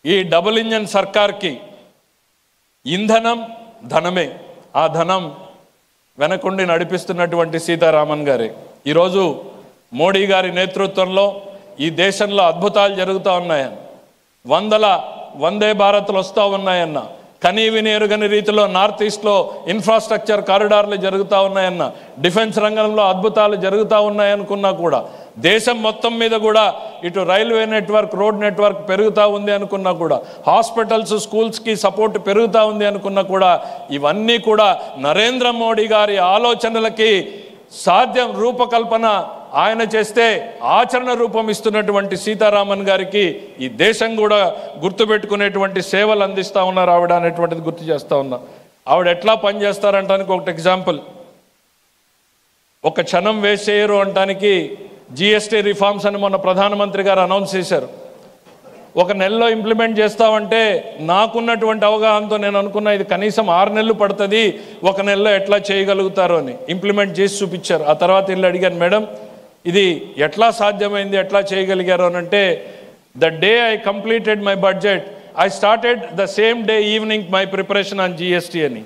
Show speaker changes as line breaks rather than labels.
ఈ double engine సర్కార్కి ఇంధనం ధనమే. ఆ ధనం వెనకుండి నడిపిస్తున్నటువంటి సీతారామన్ గారే. ఈరోజు మోడీ గారి నేతృత్వంలో ఈ దేశంలో అద్భుతాలు జరుగుతూ ఉన్నాయన్న, వందల వందే భారత్లు వస్తూ ఉన్నాయన్న, కనీవిని ఎరుగని రీతిలో నార్త్ ఈస్ట్లో ఇన్ఫ్రాస్ట్రక్చర్ కారిడార్లు జరుగుతూ ఉన్నాయన్న, డిఫెన్స్ రంగంలో అద్భుతాలు జరుగుతూ ఉన్నాయనుకున్నా కూడా, దేశం మొత్తం మీద కూడా ఇటు రైల్వే నెట్వర్క్, రోడ్ నెట్వర్క్ పెరుగుతూ ఉంది అనుకున్నా కూడా, హాస్పిటల్స్ స్కూల్స్కి సపోర్ట్ పెరుగుతూ ఉంది అనుకున్నా కూడా, ఇవన్నీ కూడా నరేంద్ర మోడీ గారి ఆలోచనలకి సాధ్యం రూపకల్పన ఆయన చేస్తే ఆచరణ రూపం ఇస్తున్నటువంటి సీతారామన్ గారికి ఈ దేశం కూడా గుర్తుపెట్టుకునేటువంటి సేవలు అందిస్తూ ఉన్నారు ఆవిడ అనేటువంటిది గుర్తు చేస్తూ ఉన్నా. ఆవిడ ఎట్లా పనిచేస్తారంటానికి ఒకటి ఎగ్జాంపుల్, ఒక క్షణం వేస్ట్ చేయరు అంటానికి జిఎస్టీ రిఫార్మ్స్ అని మొన్న ప్రధానమంత్రి గారు అనౌన్స్ చేశారు. ఒక నెలలో ఇంప్లిమెంట్ చేస్తామంటే నాకున్నటువంటి అవగాహనతో నేను అనుకున్నా ఇది కనీసం 6 నెలలు పడుతుంది, ఒక నెలలో ఎట్లా చేయగలుగుతారో అని ఇంప్లిమెంట్ చేసి చూపించారు. ఆ తర్వాత వీళ్ళు అడిగాను, మేడం ఇది ఎట్లా సాధ్యమైంది, ఎట్లా చేయగలిగారు అని అంటే, the day I completed my budget I started the same day evening my preparation on GST అని.